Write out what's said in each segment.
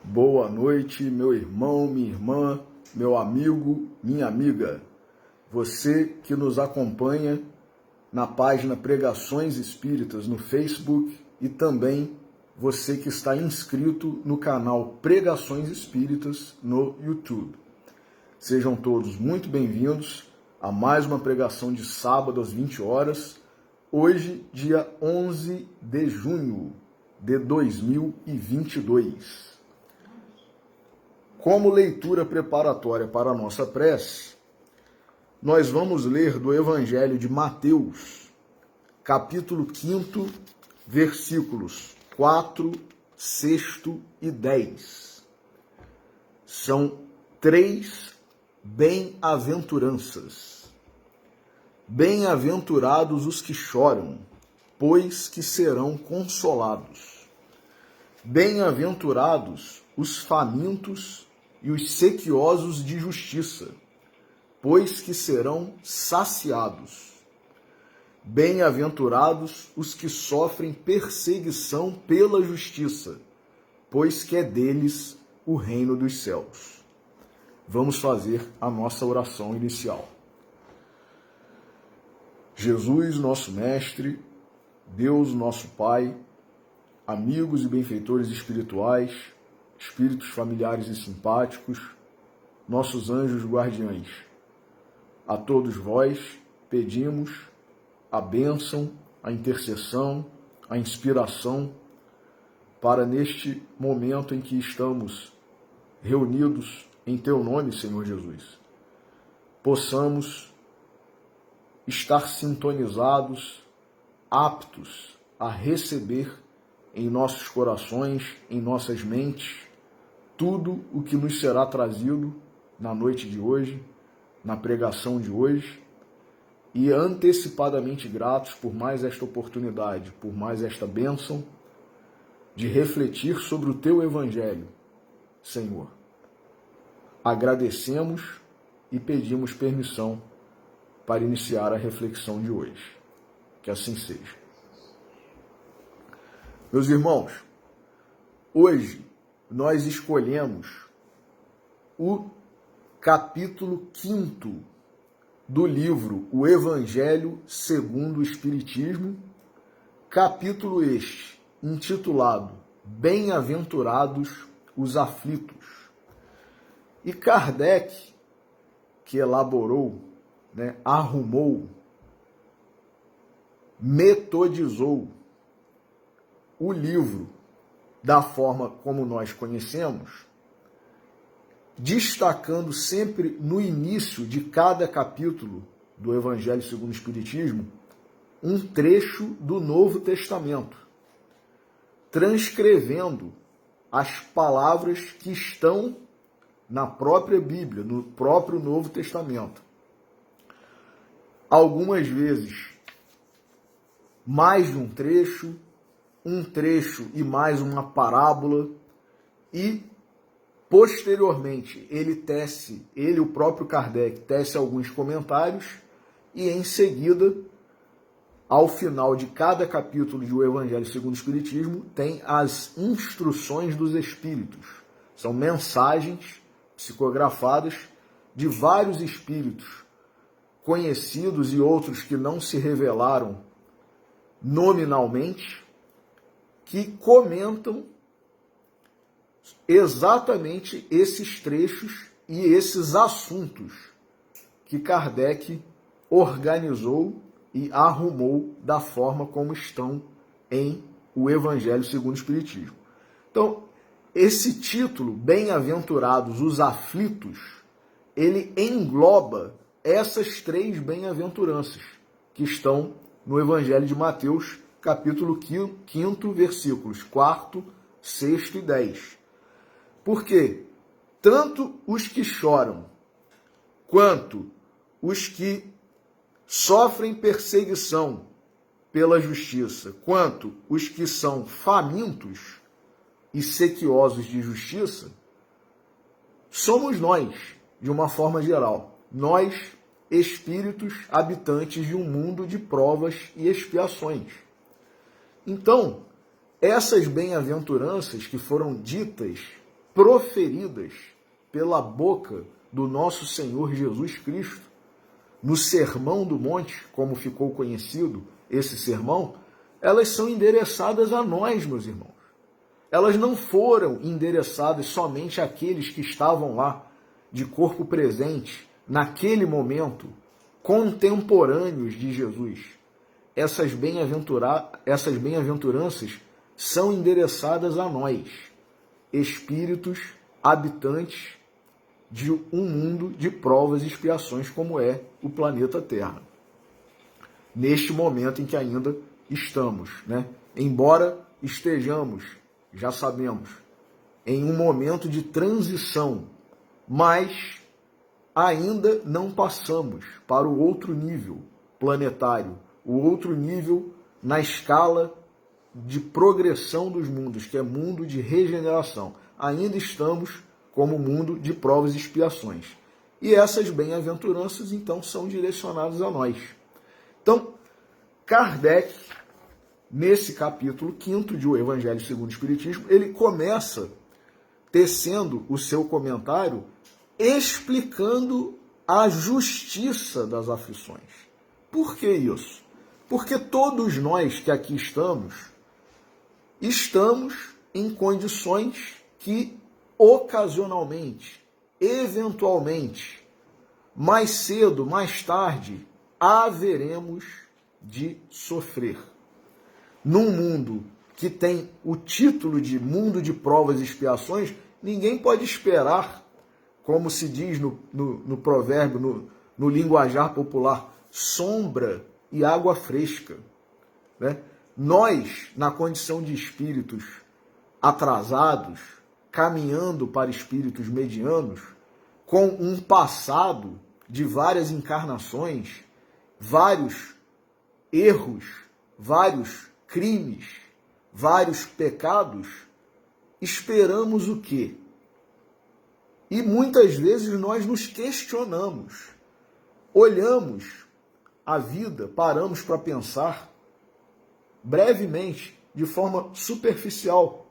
Boa noite, meu irmão, minha irmã, meu amigo, minha amiga. Você que nos acompanha na página Pregações Espíritas no Facebook e também você que está inscrito no canal Pregações Espíritas no YouTube. Sejam todos muito bem-vindos a mais uma pregação de sábado às 20 horas, hoje, dia 11 de junho de 2022. Como leitura preparatória para a nossa prece, nós vamos ler do Evangelho de Mateus, capítulo 5, versículos 4, 6 e 10. São 3 bem-aventuranças. Bem-aventurados os que choram, pois que serão consolados. Bem-aventurados os famintos e os sequiosos de justiça, pois que serão saciados. Bem-aventurados os que sofrem perseguição pela justiça, pois que é deles o reino dos céus. Vamos fazer a nossa oração inicial. Jesus, nosso Mestre, Deus, nosso Pai, amigos e benfeitores espirituais, espíritos familiares e simpáticos, nossos anjos guardiães, a todos vós pedimos a bênção, a intercessão, a inspiração para neste momento em que estamos reunidos em Teu nome, Senhor Jesus, possamos estar sintonizados, aptos a receber em nossos corações, em nossas mentes, tudo o que nos será trazido na noite de hoje, na pregação de hoje, e antecipadamente gratos por mais esta oportunidade, por mais esta bênção de refletir sobre o Teu Evangelho, Senhor. Agradecemos e pedimos permissão para iniciar a reflexão de hoje. Que assim seja. Meus irmãos, hoje nós escolhemos o capítulo 5 do livro O Evangelho segundo o Espiritismo, capítulo este, intitulado Bem-aventurados os aflitos. E Kardec, que elaborou, arrumou, metodizou o livro da forma como nós conhecemos, destacando sempre no início de cada capítulo do Evangelho segundo o Espiritismo um trecho do Novo Testamento, transcrevendo as palavras que estão na própria Bíblia, no próprio Novo Testamento. Algumas vezes mais de um trecho e mais uma parábola, e posteriormente ele, o próprio Kardec, tece alguns comentários, e em seguida, ao final de cada capítulo de O Evangelho segundo o Espiritismo, tem as instruções dos Espíritos. São mensagens psicografadas de vários espíritos conhecidos e outros que não se revelaram nominalmente, que comentam exatamente esses trechos e esses assuntos que Kardec organizou e arrumou da forma como estão em O Evangelho segundo o Espiritismo. Então, esse título, Bem-aventurados os aflitos, ele engloba essas 3 bem-aventuranças que estão no Evangelho de Mateus, capítulo 5, versículos 4, 6 e 10. Porque tanto os que choram, quanto os que sofrem perseguição pela justiça, quanto os que são famintos e sequiosos de justiça, somos nós, de uma forma geral. Nós, espíritos habitantes de um mundo de provas e expiações. Então, essas bem-aventuranças que foram ditas proferidas pela boca do nosso Senhor Jesus Cristo, no Sermão do Monte, como ficou conhecido esse sermão, elas são endereçadas a nós, meus irmãos. Elas não foram endereçadas somente àqueles que estavam lá, de corpo presente, naquele momento, contemporâneos de Jesus. Essas bem-aventuranças são endereçadas a nós, espíritos habitantes de um mundo de provas e expiações como é o planeta Terra. Neste momento em que ainda estamos, né? Embora estejamos, já sabemos, em um momento de transição, mas ainda não passamos para o outro nível planetário, o outro nível na escala de progressão dos mundos, que é mundo de regeneração. Ainda estamos como mundo de provas e expiações. E essas bem-aventuranças, então, são direcionadas a nós. Então, Kardec, nesse capítulo 5º de O Evangelho segundo o Espiritismo, ele começa tecendo o seu comentário explicando a justiça das aflições. Por que isso? Porque todos nós que aqui estamos em condições que ocasionalmente, eventualmente, mais cedo, mais tarde, haveremos de sofrer. Num mundo que tem o título de mundo de provas e expiações, ninguém pode esperar, como se diz no provérbio, no linguajar popular, sombra e água fresca, né? Nós, na condição de espíritos atrasados, caminhando para espíritos medianos, com um passado de várias encarnações, vários erros, vários crimes, vários pecados, esperamos o quê? E muitas vezes nós nos questionamos, olhamos a vida, paramos para pensar brevemente, de forma superficial,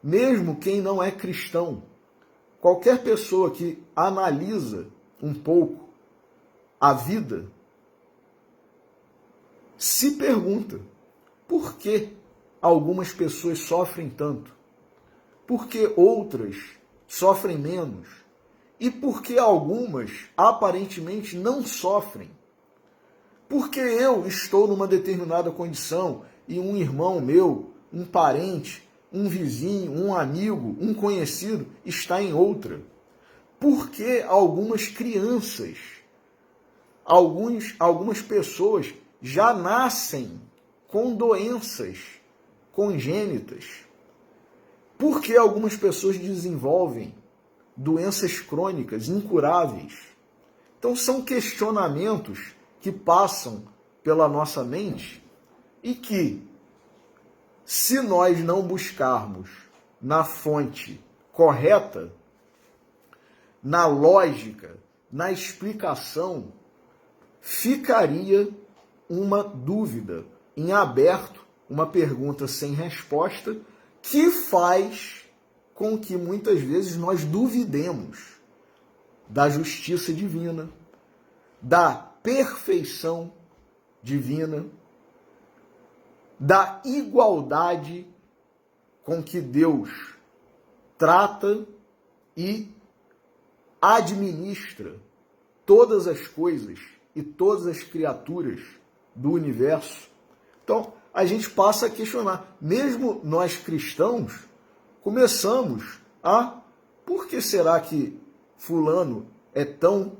mesmo quem não é cristão. Qualquer pessoa que analisa um pouco a vida se pergunta por que algumas pessoas sofrem tanto, por que outras sofrem menos e por que algumas aparentemente não sofrem. Porque eu estou numa determinada condição e um irmão meu, um parente, um vizinho, um amigo, um conhecido está em outra. Porque algumas crianças, algumas pessoas já nascem com doenças congênitas. Porque algumas pessoas desenvolvem doenças crônicas incuráveis. Então são questionamentos que passam pela nossa mente e que, se nós não buscarmos na fonte correta, na lógica, na explicação, ficaria uma dúvida em aberto, uma pergunta sem resposta, que faz com que muitas vezes nós duvidemos da justiça divina, da perfeição divina, da igualdade com que Deus trata e administra todas as coisas e todas as criaturas do universo. Então, a gente passa a questionar. Mesmo nós cristãos, começamos a... Por que será que fulano é tão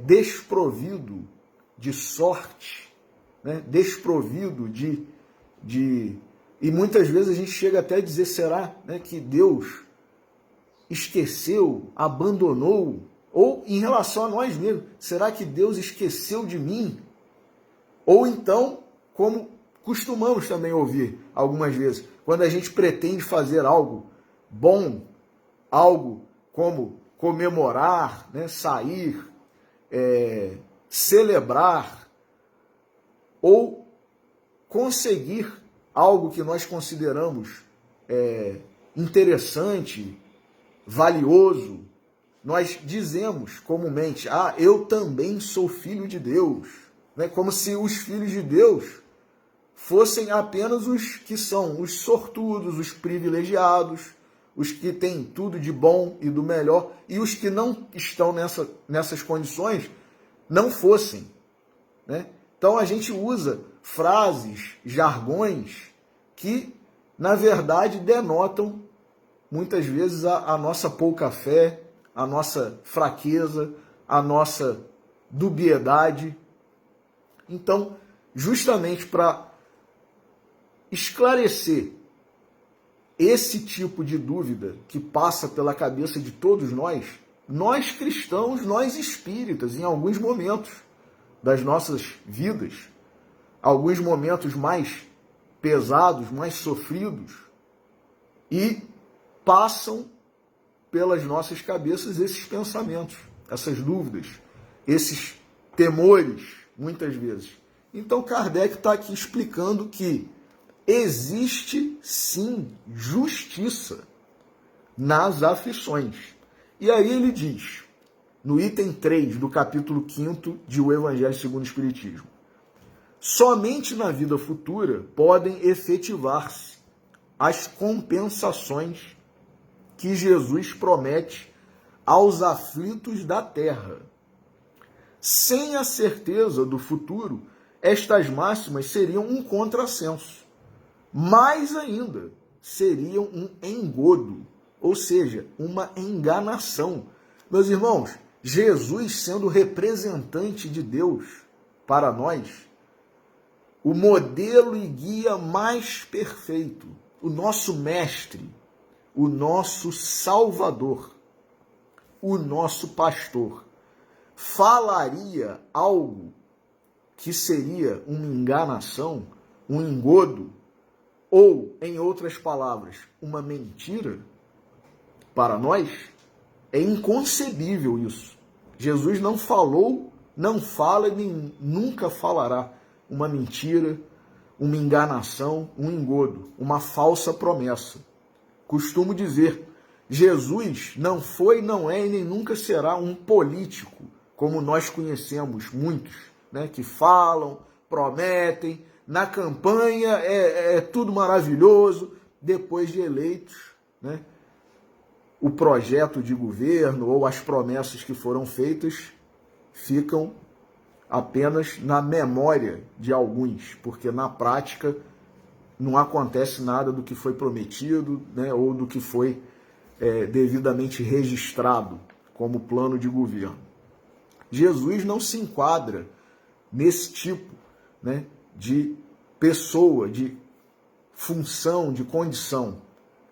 desprovido de sorte, né? Desprovido e muitas vezes a gente chega até a dizer, será, né, que Deus esqueceu, abandonou? Ou em relação a nós mesmos, será que Deus esqueceu de mim? Ou então, como costumamos também ouvir algumas vezes, quando a gente pretende fazer algo bom, algo como comemorar, né, sair, celebrar, ou conseguir algo que nós consideramos interessante, valioso. Nós dizemos comumente, eu também sou filho de Deus. Né? Como se os filhos de Deus fossem apenas os que são os sortudos, os privilegiados, os que têm tudo de bom e do melhor, e os que não estão nessas condições não fossem. Né? Então a gente usa frases, jargões, que na verdade denotam muitas vezes a nossa pouca fé, a nossa fraqueza, a nossa dubiedade. Então, justamente para esclarecer esse tipo de dúvida que passa pela cabeça de todos nós cristãos, nós espíritas, em alguns momentos das nossas vidas, alguns momentos mais pesados, mais sofridos, e passam pelas nossas cabeças esses pensamentos, essas dúvidas, esses temores, muitas vezes. Então Kardec está aqui explicando que existe sim justiça nas aflições. E aí ele diz, no item 3 do capítulo 5º de O Evangelho segundo o Espiritismo: somente na vida futura podem efetivar-se as compensações que Jesus promete aos aflitos da terra. Sem a certeza do futuro, estas máximas seriam um contrassenso. Mais ainda, seriam um engodo, ou seja, uma enganação. Meus irmãos, Jesus sendo representante de Deus para nós, o modelo e guia mais perfeito, o nosso mestre, o nosso Salvador, o nosso pastor, falaria algo que seria uma enganação, um engodo, ou, em outras palavras, uma mentira? Para nós, é inconcebível isso. Jesus não falou, não fala e nem nunca falará uma mentira, uma enganação, um engodo, uma falsa promessa. Costumo dizer, Jesus não foi, não é e nem nunca será um político, como nós conhecemos muitos, né, que falam, prometem, na campanha é tudo maravilhoso, depois de eleitos, né, o projeto de governo ou as promessas que foram feitas ficam apenas na memória de alguns, porque na prática não acontece nada do que foi prometido, né, ou do que foi devidamente registrado como plano de governo. Jesus não se enquadra nesse tipo, né, de pessoa, de função, de condição.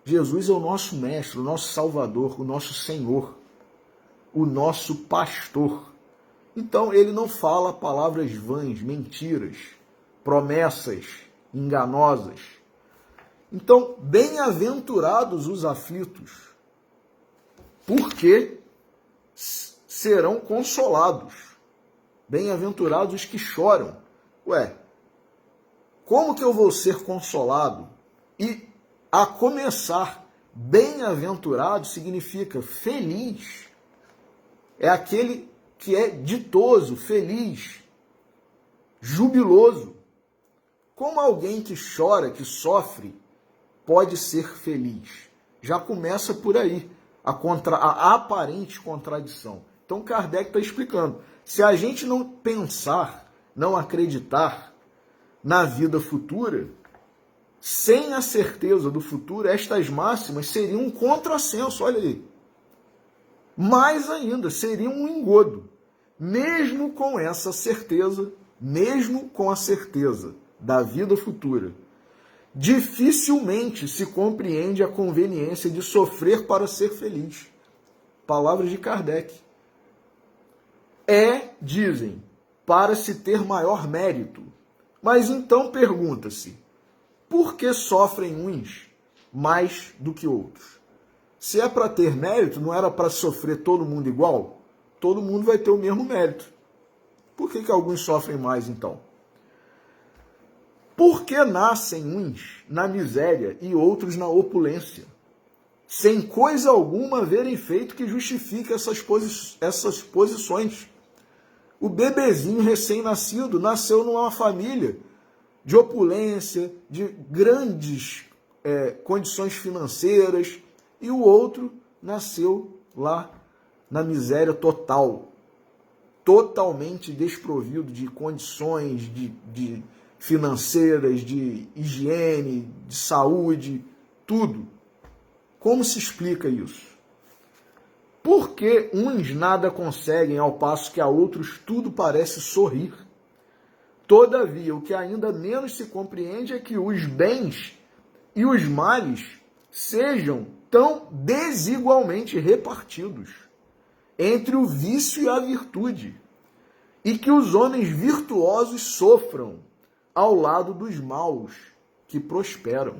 Jesus é o nosso mestre, o nosso Salvador, o nosso Senhor, o nosso pastor. Então ele não fala palavras vãs, mentiras, promessas enganosas. Então, bem-aventurados os aflitos, porque serão consolados. Bem-aventurados os que choram. Como que eu vou ser consolado? E, a começar, bem-aventurado significa feliz. É aquele que é ditoso, feliz, jubiloso. Como alguém que chora, que sofre, pode ser feliz? Já começa por aí, a aparente contradição. Então Kardec está explicando. Se a gente não pensar, não acreditar na vida futura, sem a certeza do futuro, estas máximas seriam um contrassenso, olha aí. Mais ainda, seria um engodo. Mesmo com essa certeza, mesmo com a certeza da vida futura, dificilmente se compreende a conveniência de sofrer para ser feliz. Palavras de Kardec. Dizem, para se ter maior mérito. Mas então pergunta-se, por que sofrem uns mais do que outros? Se é para ter mérito, não era para sofrer todo mundo igual? Todo mundo vai ter o mesmo mérito. Por que alguns sofrem mais, então? Por que nascem uns na miséria e outros na opulência? sem coisa alguma haverem feito que justifique essas posições. O bebezinho recém-nascido nasceu numa família de opulência, de grandes condições financeiras, e o outro nasceu lá na miséria total, totalmente desprovido de condições de financeiras, de higiene, de saúde, tudo. Como se explica isso? Por que uns nada conseguem, ao passo que a outros tudo parece sorrir? Todavia, o que ainda menos se compreende é que os bens e os males sejam tão desigualmente repartidos entre o vício e a virtude, e que os homens virtuosos sofram ao lado dos maus que prosperam.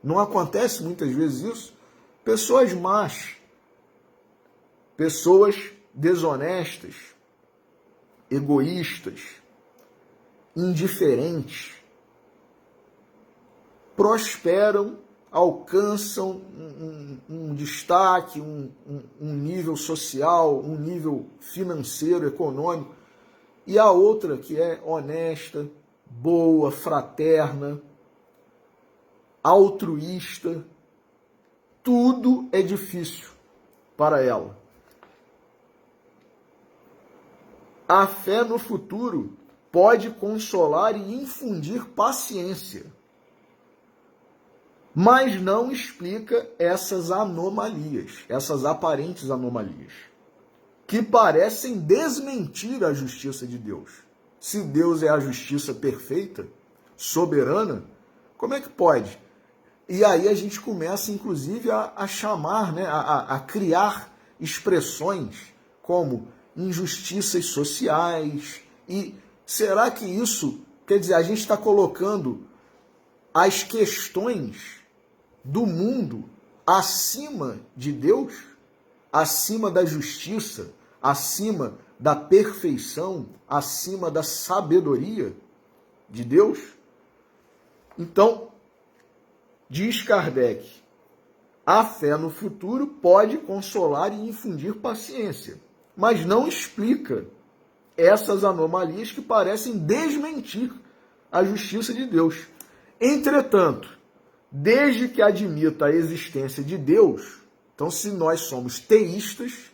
Não acontece muitas vezes isso? Pessoas más, pessoas desonestas, egoístas, indiferentes, prosperam, alcançam um destaque, um nível social, um nível financeiro, econômico, e a outra que é honesta, boa, fraterna, altruísta, tudo é difícil para ela. A fé no futuro pode consolar e infundir paciência, mas não explica essas anomalias, essas aparentes anomalias, que parecem desmentir a justiça de Deus. Se Deus é a justiça perfeita, soberana, como é que pode? E aí a gente começa, inclusive, a chamar, né, a criar expressões como injustiças sociais. E será que isso, quer dizer, a gente está colocando as questões do mundo acima de Deus, acima da justiça, acima da perfeição, acima da sabedoria de Deus? Então, diz Kardec, a fé no futuro pode consolar e infundir paciência, mas não explica essas anomalias que parecem desmentir a justiça de Deus. Entretanto, desde que admita a existência de Deus, então se nós somos teístas,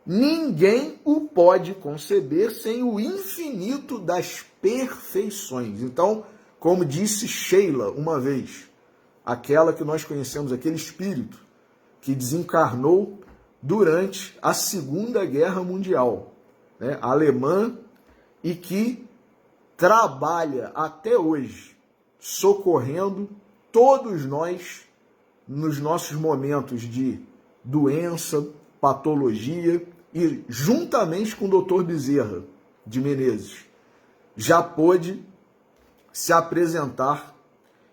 ninguém o pode conceber sem o infinito das perfeições. Então, como disse Sheila uma vez, aquela que nós conhecemos, aquele espírito que desencarnou durante a Segunda Guerra Mundial, né, alemã, e que trabalha até hoje, socorrendo todos nós nos nossos momentos de doença, patologia, e juntamente com o Dr. Bezerra de Menezes, já pôde se apresentar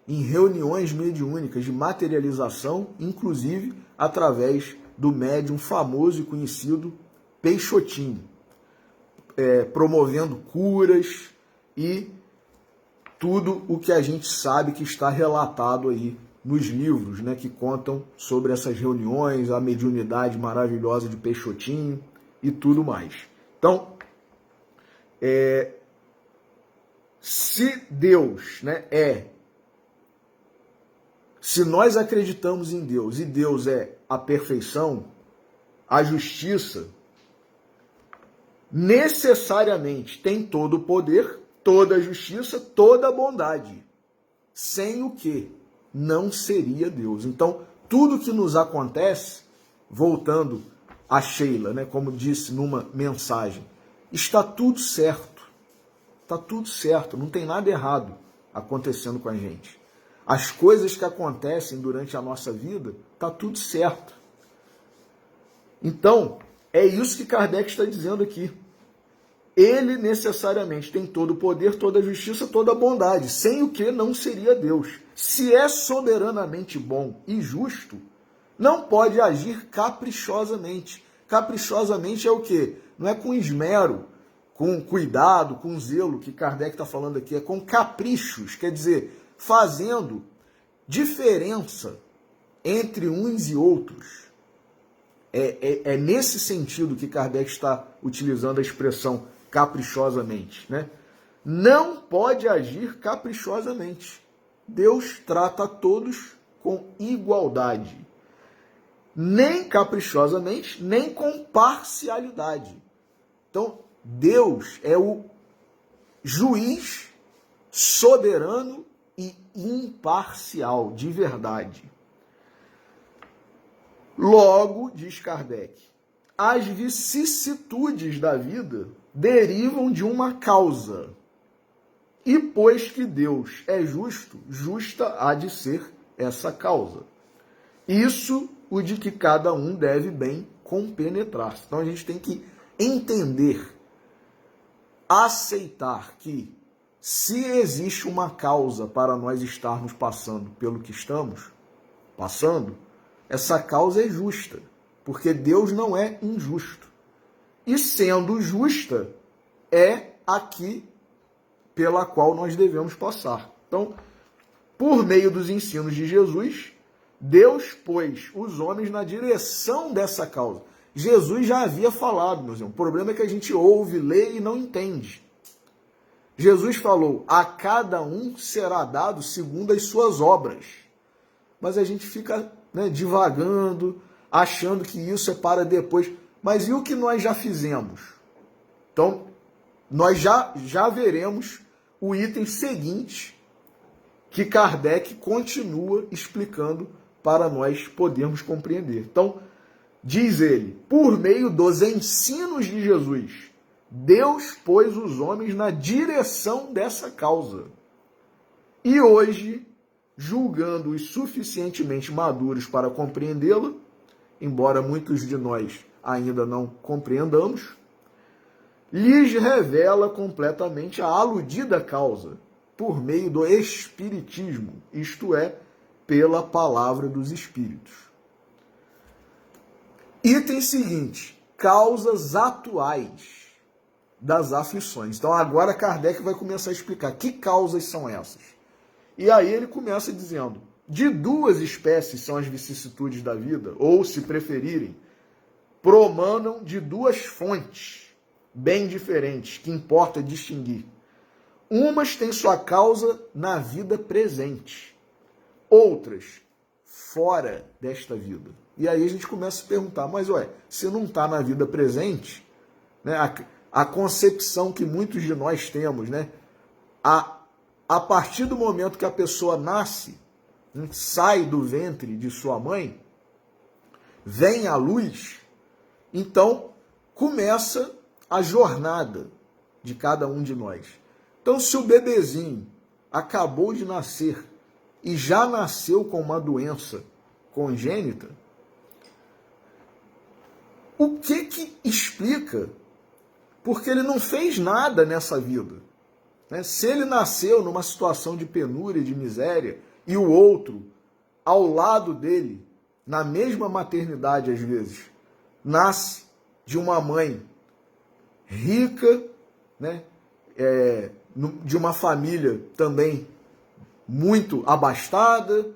em reuniões mediúnicas de materialização, inclusive através do médium famoso e conhecido Peixotinho, promovendo curas e tudo o que a gente sabe que está relatado aí nos livros, né, que contam sobre essas reuniões, a mediunidade maravilhosa de Peixotinho e tudo mais. Então, se Deus, né, se nós acreditamos em Deus e Deus é a perfeição, a justiça, necessariamente tem todo o poder, toda a justiça, toda a bondade, sem o que não seria Deus. Então, tudo que nos acontece, voltando a Sheila, né, como disse numa mensagem, está tudo certo. Está tudo certo, não tem nada errado acontecendo com a gente. As coisas que acontecem durante a nossa vida, está tudo certo. Então, é isso que Kardec está dizendo aqui. Ele necessariamente tem todo o poder, toda a justiça, toda a bondade, sem o que não seria Deus. Se é soberanamente bom e justo, não pode agir caprichosamente. Caprichosamente é o quê? Não é com esmero, com cuidado, com zelo, que Kardec está falando aqui, é com caprichos, quer dizer, fazendo diferença entre uns e outros. É nesse sentido que Kardec está utilizando a expressão caprichosamente, né? Não pode agir caprichosamente. Deus trata a todos com igualdade. Nem caprichosamente, nem com parcialidade. Então, Deus é o juiz soberano e imparcial, de verdade. Logo, diz Kardec, as vicissitudes da vida derivam de uma causa. E pois que Deus é justo, justa há de ser essa causa. Isso o de que cada um deve bem compenetrar. Então a gente tem que entender, aceitar que se existe uma causa para nós estarmos passando pelo que estamos passando, essa causa é justa, porque Deus não é injusto. E sendo justa, é aqui pela qual nós devemos passar. Então, por meio dos ensinos de Jesus, Deus pôs os homens na direção dessa causa. Jesus já havia falado, meus irmãos. O problema é que a gente ouve, lê e não entende. Jesus falou, a cada um será dado segundo as suas obras. Mas a gente fica, né, divagando, achando que isso é para depois. Mas e o que nós já fizemos? Então, nós já veremos o item seguinte que Kardec continua explicando para nós podermos compreender. Então, diz ele, por meio dos ensinos de Jesus, Deus pôs os homens na direção dessa causa. E hoje, julgando-os suficientemente maduros para compreendê-la, embora muitos de nós ainda não compreendamos, lhes revela completamente a aludida causa, por meio do Espiritismo, isto é, pela palavra dos Espíritos. Item seguinte, causas atuais das aflições. Então agora Kardec vai começar a explicar que causas são essas. E aí ele começa dizendo, de duas espécies são as vicissitudes da vida, ou se preferirem, promanam de duas fontes bem diferentes, que importa distinguir. Umas têm sua causa na vida presente, outras fora desta vida. E aí a gente começa a se perguntar, mas se não está na vida presente, né, a concepção que muitos de nós temos, né, a partir do momento que a pessoa nasce, né, sai do ventre de sua mãe, vem à luz, então começa a jornada de cada um de nós. Então, se o bebezinho acabou de nascer e já nasceu com uma doença congênita, o que explica? Porque ele não fez nada nessa vida. Né? Se ele nasceu numa situação de penúria, de miséria, e o outro, ao lado dele, na mesma maternidade às vezes, nasce de uma mãe rica, né? De uma família também muito abastada,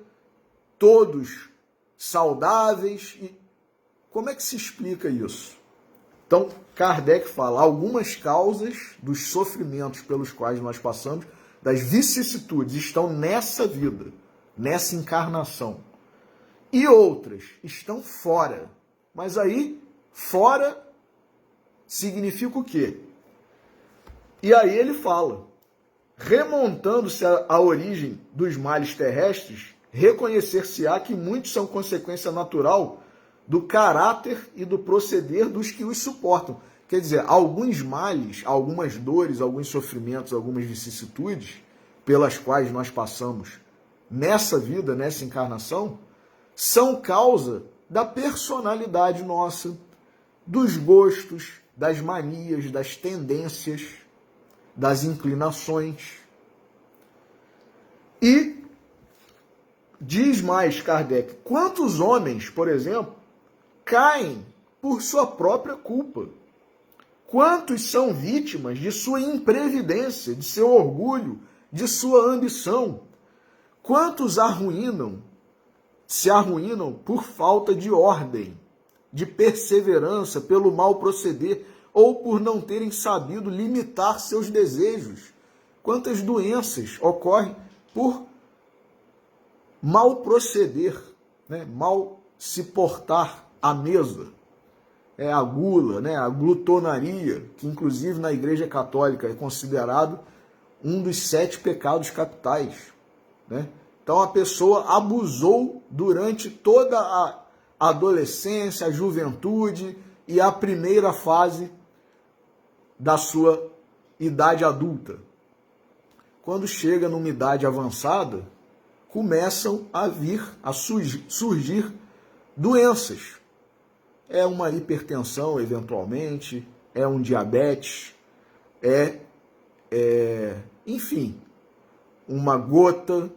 todos saudáveis. E como é que se explica isso? Então, Kardec fala algumas causas dos sofrimentos pelos quais nós passamos, das vicissitudes, estão nessa vida, nessa encarnação. E outras estão fora. Mas aí, fora significa o quê? E aí ele fala, remontando-se à origem dos males terrestres, reconhecer-se-á que muitos são consequência natural do caráter e do proceder dos que os suportam. Quer dizer, alguns males, algumas dores, alguns sofrimentos, algumas vicissitudes pelas quais nós passamos nessa vida, nessa encarnação, são causa da personalidade nossa, dos gostos, das manias, das tendências, das inclinações. E diz mais Kardec, quantos homens, por exemplo, caem por sua própria culpa? Quantos são vítimas de sua imprevidência, de seu orgulho, de sua ambição? Quantos arruinam se arruinam por falta de ordem, de perseverança, pelo mal proceder, ou por não terem sabido limitar seus desejos. Quantas doenças ocorrem por mal proceder, né? Mal se portar à mesa. É a gula, né? A glutonaria, que inclusive na Igreja Católica é considerado um dos 7 pecados capitais, né? Então a pessoa abusou durante toda a adolescência, a juventude e a primeira fase da sua idade adulta. Quando chega numa idade avançada, começam a vir, a surgir doenças. É uma hipertensão, eventualmente, é um diabetes, enfim, uma gota,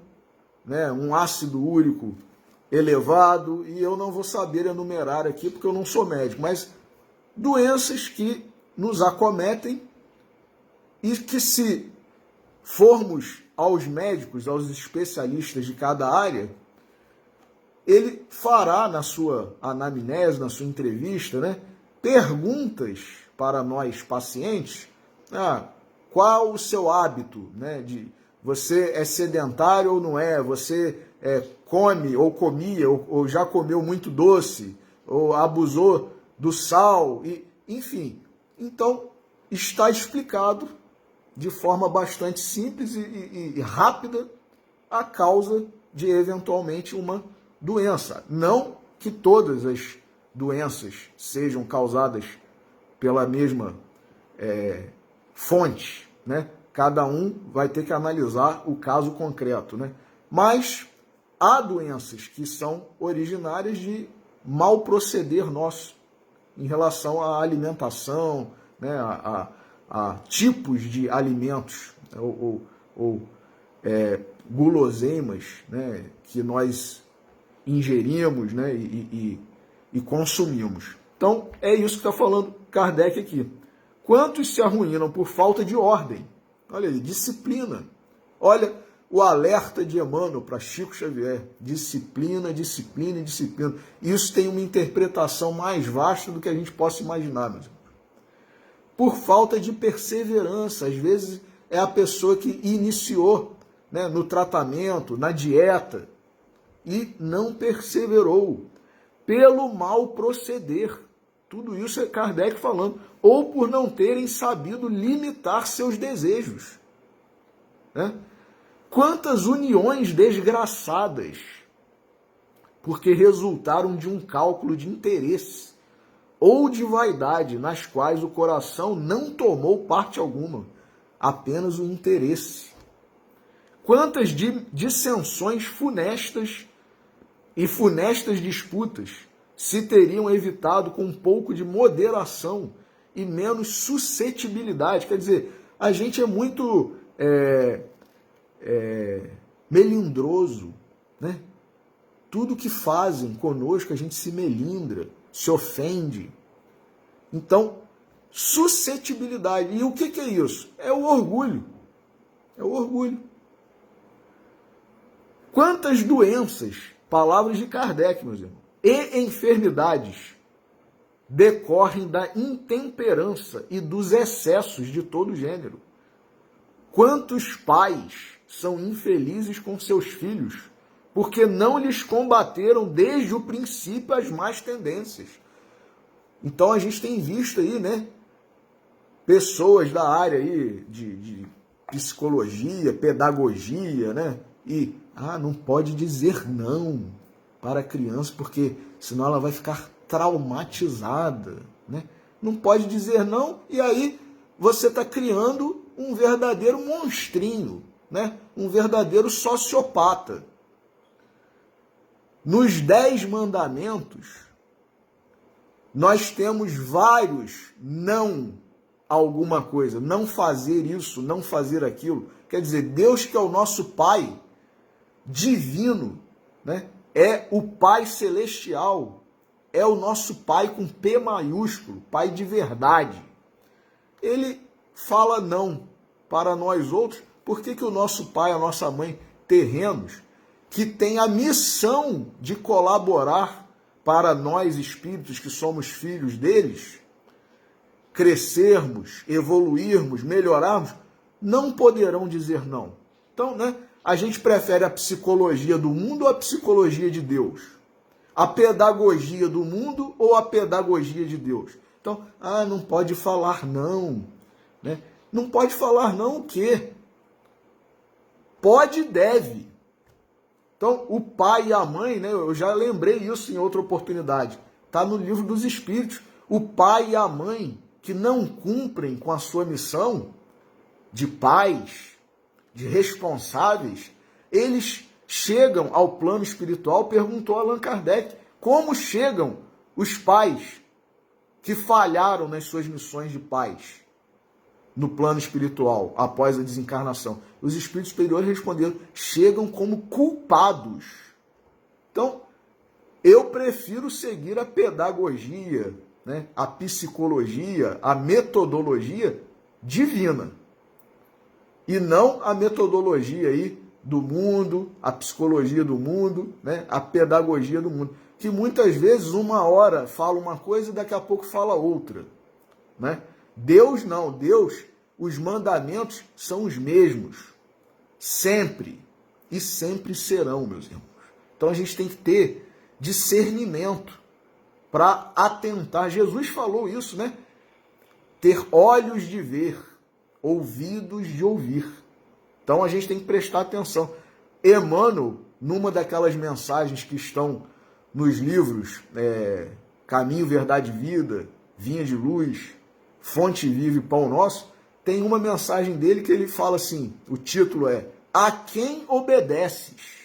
né, um ácido úrico elevado, e eu não vou saber enumerar aqui porque eu não sou médico, mas doenças que nos acometem e que, se formos aos médicos, aos especialistas de cada área, ele fará na sua anamnese, na sua entrevista, né, perguntas para nós pacientes. Qual o seu hábito, né, você é sedentário ou não é? Você come ou comia ou já comeu muito doce ou abusou do sal, enfim. Então, está explicado de forma bastante simples e rápida a causa de eventualmente uma doença. Não que todas as doenças sejam causadas pela mesma fonte, né? Cada um vai ter que analisar o caso concreto, né? Mas há doenças que são originárias de mal proceder nosso em relação à alimentação, né? A tipos de alimentos ou guloseimas, né? Que nós ingerimos, né? e consumimos. Então, é isso que está falando Kardec aqui. Quantos se arruinam por falta de ordem? Olha aí, disciplina. Olha o alerta de Emmanuel para Chico Xavier. Disciplina, disciplina e disciplina. Isso tem uma interpretação mais vasta do que a gente possa imaginar, meus irmãos. Por falta de perseverança. Às vezes é a pessoa que iniciou, né, no tratamento, na dieta, e não perseverou. Pelo mal proceder. Tudo isso é Kardec falando. Ou por não terem sabido limitar seus desejos. Né? Quantas uniões desgraçadas, porque resultaram de um cálculo de interesse ou de vaidade, nas quais o coração não tomou parte alguma, apenas o interesse. Quantas dissensões funestas e funestas disputas se teriam evitado com um pouco de moderação e menos suscetibilidade. Quer dizer, a gente é muito melindroso, né? Tudo que fazem conosco a gente se melindra, se ofende. Então, suscetibilidade. E o que é isso? É o orgulho. É o orgulho. Quantas doenças, palavras de Kardec, meus irmãos, e enfermidades decorrem da intemperança e dos excessos de todo gênero. Quantos pais são infelizes com seus filhos porque não lhes combateram desde o princípio as más tendências. Então a gente tem visto aí, né, pessoas da área aí de psicologia, pedagogia, né, e não pode dizer não para a criança porque senão ela vai ficar traumatizada, né? Não pode dizer não, e aí você está criando um verdadeiro monstrinho, né? Um verdadeiro sociopata. Nos 10 mandamentos, nós temos vários não alguma coisa, não fazer isso, não fazer aquilo. Quer dizer, Deus, que é o nosso Pai divino, né? É o Pai celestial, é o nosso Pai com P maiúsculo, Pai de verdade. Ele fala não para nós outros. Por que o nosso pai, a nossa mãe, terrenos, que tem a missão de colaborar para nós espíritos que somos filhos deles, crescermos, evoluirmos, melhorarmos, não poderão dizer não. Então, a gente prefere a psicologia do mundo ou a psicologia de Deus? A pedagogia do mundo ou a pedagogia de Deus? Então, não pode falar não. Não pode falar não o quê? Pode e deve. Então, o pai e a mãe, eu já lembrei isso em outra oportunidade, está no Livro dos Espíritos. O pai e a mãe que não cumprem com a sua missão de pais, de responsáveis, eles chegam ao plano espiritual, perguntou Allan Kardec, como chegam os pais que falharam nas suas missões de pais no plano espiritual, após a desencarnação? Os espíritos superiores responderam, chegam como culpados. Então, eu prefiro seguir a pedagogia, a psicologia, a metodologia divina, e não a metodologia aí do mundo, a psicologia do mundo, a pedagogia do mundo, que muitas vezes uma hora fala uma coisa e daqui a pouco fala outra, Deus não, Deus, os mandamentos são os mesmos, sempre, e sempre serão, meus irmãos. Então a gente tem que ter discernimento para atentar. Jesus falou isso, ter olhos de ver, ouvidos de ouvir. Então a gente tem que prestar atenção. Emmanuel, numa daquelas mensagens que estão nos livros Caminho, Verdade e Vida, Vinha de Luz, Fonte Viva e Pão Nosso, tem uma mensagem dele que ele fala assim, o título é A quem obedeces?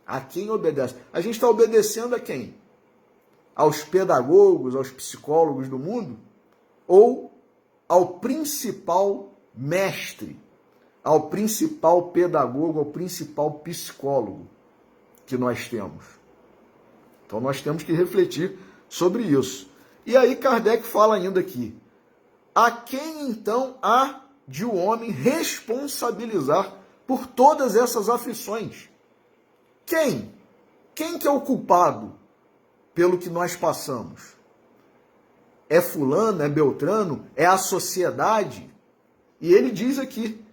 A quem obedece? A gente está obedecendo a quem? Aos pedagogos, aos psicólogos do mundo? Ou ao principal mestre, ao principal pedagogo, ao principal psicólogo que nós temos? Então nós temos que refletir sobre isso. E aí Kardec fala ainda aqui, a quem então há de o homem responsabilizar por todas essas aflições? Quem? Quem que é o culpado pelo que nós passamos? É fulano, é Beltrano, é a sociedade? E ele diz aqui,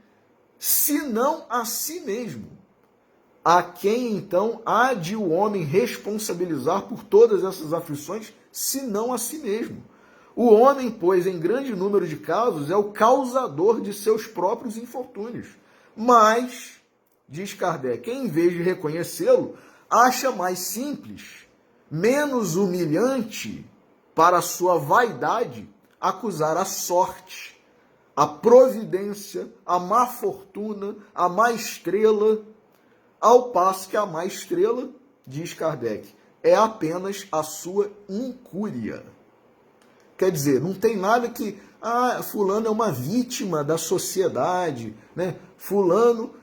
senão a si mesmo. A quem então há de o homem responsabilizar por todas essas aflições, senão a si mesmo? O homem, pois, em grande número de casos, é o causador de seus próprios infortúnios. Mas, diz Kardec, em vez de reconhecê-lo, acha mais simples, menos humilhante para a sua vaidade, acusar a sorte, a providência, a má fortuna, a má estrela, ao passo que a má estrela, diz Kardec, é apenas a sua incúria. Quer dizer, não tem nada que, fulano é uma vítima da sociedade, fulano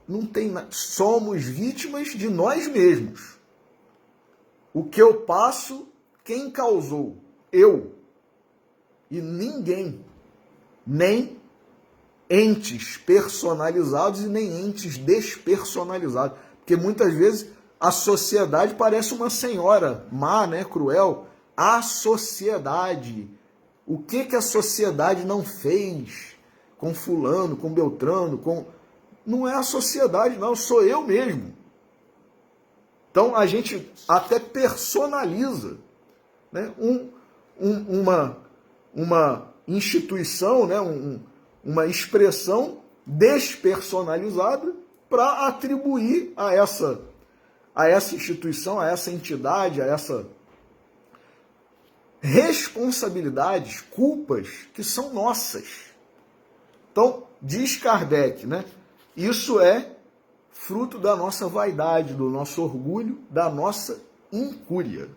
não tem nada, somos vítimas de nós mesmos. O que eu passo, quem causou? Eu. E ninguém, nem entes personalizados e nem entes despersonalizados. Porque muitas vezes a sociedade parece uma senhora má, cruel. A sociedade. O que a sociedade não fez com fulano, com Beltrano, com... Não é a sociedade, não, sou eu mesmo. Então a gente até personaliza uma instituição, uma expressão despersonalizada para atribuir a essa instituição, a essa entidade, a essa responsabilidades, culpas que são nossas. Então, diz Kardec, isso é fruto da nossa vaidade, do nosso orgulho, da nossa incúria.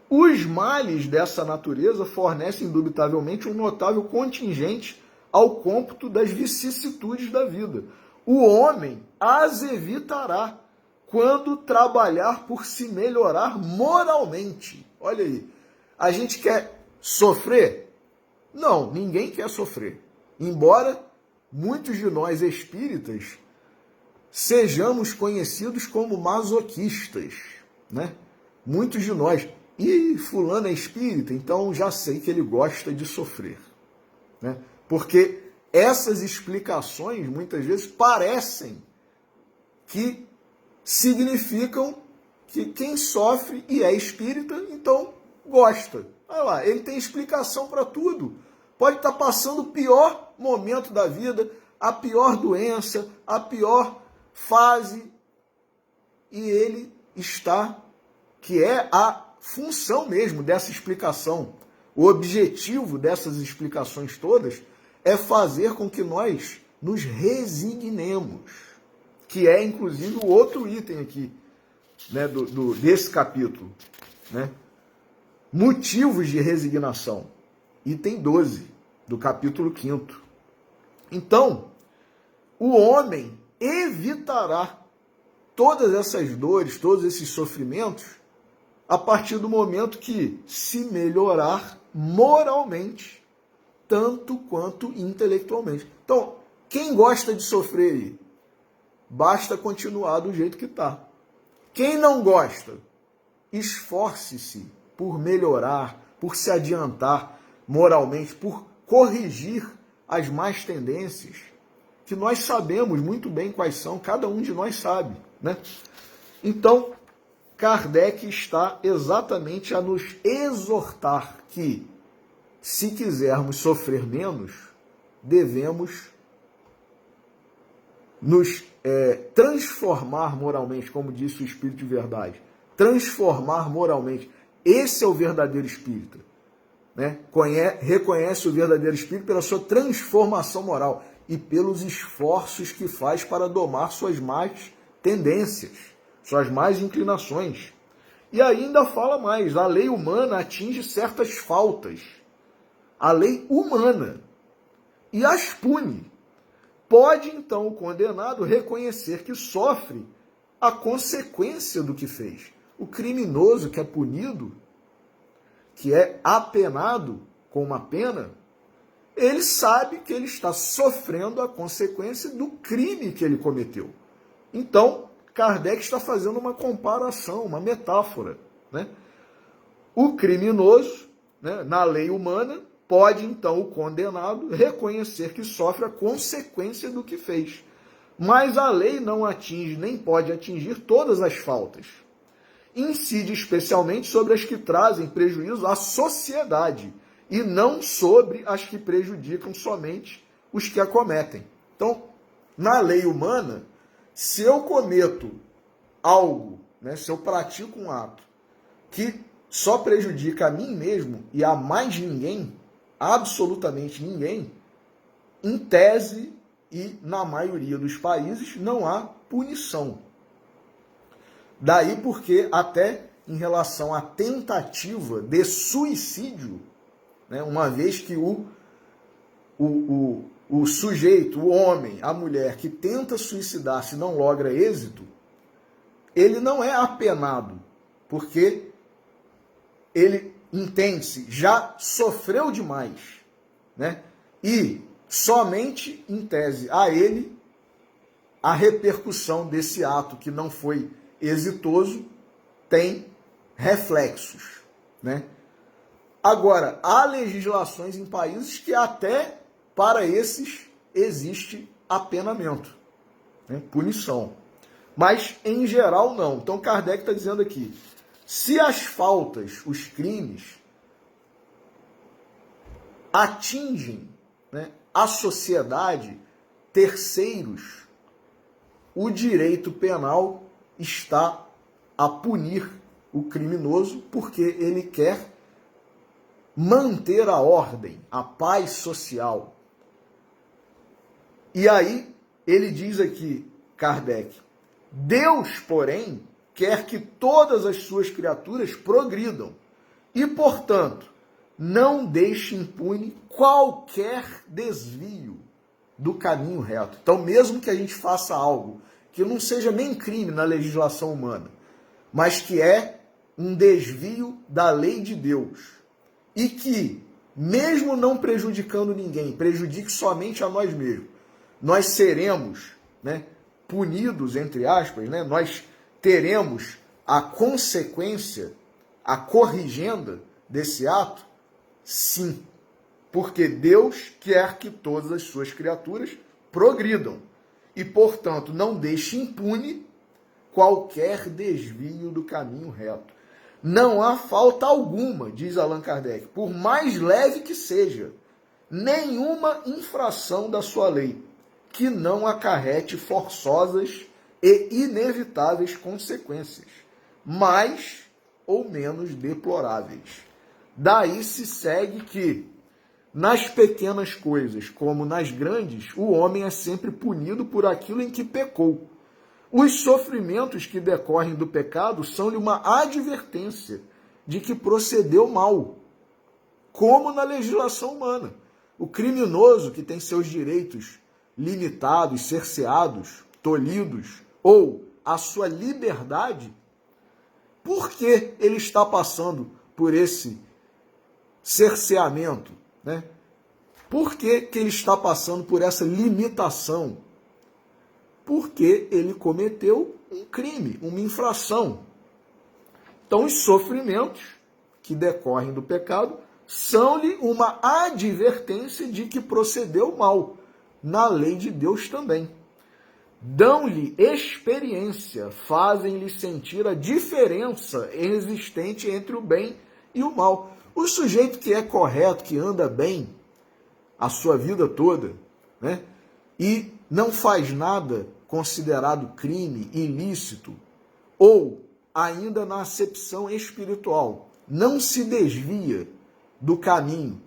Os males dessa natureza fornecem indubitavelmente um notável contingente ao cômputo das vicissitudes da vida. O homem as evitará quando trabalhar por se melhorar moralmente. Olha aí, a gente quer sofrer? Não, ninguém quer sofrer. Embora muitos de nós espíritas sejamos conhecidos como masoquistas, né? Muitos de nós. E fulano é espírita, então já sei que ele gosta de sofrer, né? Porque essas explicações, muitas vezes, parecem que significam que quem sofre e é espírita, então gosta. Olha lá, ele tem explicação para tudo. Pode estar passando o pior momento da vida, a pior doença, a pior fase, e ele está, que é a função mesmo dessa explicação. O objetivo dessas explicações todas é fazer com que nós nos resignemos, que é inclusive o outro item aqui, né, desse capítulo, né? Motivos de resignação, item 12 do capítulo 5º. Então, o homem evitará todas essas dores, todos esses sofrimentos, a partir do momento que se melhorar moralmente, tanto quanto intelectualmente. Então, quem gosta de sofrer aí? Basta continuar do jeito que está. Quem não gosta, esforce-se por melhorar, por se adiantar moralmente, por corrigir as más tendências, que nós sabemos muito bem quais são, cada um de nós sabe, né? Então, Kardec está exatamente a nos exortar que, se quisermos sofrer menos, devemos nos transformar moralmente, como disse o Espírito de Verdade. Transformar moralmente. Esse é o verdadeiro espírita, né? Reconhece o verdadeiro espírito pela sua transformação moral e pelos esforços que faz para domar suas más tendências, suas más inclinações. E ainda fala mais, a lei humana atinge certas faltas. A lei humana. E as pune. Pode, então, o condenado reconhecer que sofre a consequência do que fez. O criminoso que é punido, que é apenado com uma pena, ele sabe que ele está sofrendo a consequência do crime que ele cometeu. Então, Kardec está fazendo uma comparação, uma metáfora, né? O criminoso, né, na lei humana, pode, então, o condenado reconhecer que sofre a consequência do que fez. Mas a lei não atinge, nem pode atingir todas as faltas. Incide especialmente sobre as que trazem prejuízo à sociedade e não sobre as que prejudicam somente os que a cometem. Então, na lei humana, se eu cometo algo, né, se eu pratico um ato que só prejudica a mim mesmo e a mais ninguém, absolutamente ninguém, em tese e na maioria dos países não há punição. Daí porque até em relação à tentativa de suicídio, né, uma vez que o sujeito, o homem, a mulher que tenta suicidar-se não logra êxito, ele não é apenado, porque ele, entende-se, já sofreu demais, né? E somente, em tese, a ele, a repercussão desse ato que não foi exitoso tem reflexos, né? Agora, há legislações em países que até para esses existe apenamento, né? Punição. Mas, em geral, não. Então, Kardec está dizendo aqui, se as faltas, os crimes, atingem, né, a sociedade, terceiros, o direito penal está a punir o criminoso porque ele quer manter a ordem, a paz social. E aí, ele diz aqui, Kardec, Deus, porém, quer que todas as suas criaturas progridam e, portanto, não deixe impune qualquer desvio do caminho reto. Então, mesmo que a gente faça algo que não seja nem crime na legislação humana, mas que é um desvio da lei de Deus, e que, mesmo não prejudicando ninguém, prejudique somente a nós mesmos, nós seremos, né, punidos, entre aspas, né? Nós teremos a consequência, a corrigenda desse ato? Sim, porque Deus quer que todas as suas criaturas progridam e, portanto, não deixe impune qualquer desvio do caminho reto. Não há falta alguma, diz Allan Kardec, por mais leve que seja, nenhuma infração da sua lei que não acarrete forçosas e inevitáveis consequências, mais ou menos deploráveis. Daí se segue que, nas pequenas coisas como nas grandes, o homem é sempre punido por aquilo em que pecou. Os sofrimentos que decorrem do pecado são-lhe uma advertência de que procedeu mal, como na legislação humana. O criminoso que tem seus direitos limitados, cerceados, tolhidos, ou a sua liberdade, por que ele está passando por esse cerceamento, né? Por que ele está passando por essa limitação? Porque ele cometeu um crime, uma infração. Então, os sofrimentos que decorrem do pecado são-lhe uma advertência de que procedeu mal, na lei de Deus também. Dão-lhe experiência, fazem-lhe sentir a diferença existente entre o bem e o mal. O sujeito que é correto, que anda bem a sua vida toda, né, e não faz nada considerado crime, ilícito, ou ainda na acepção espiritual, não se desvia do caminho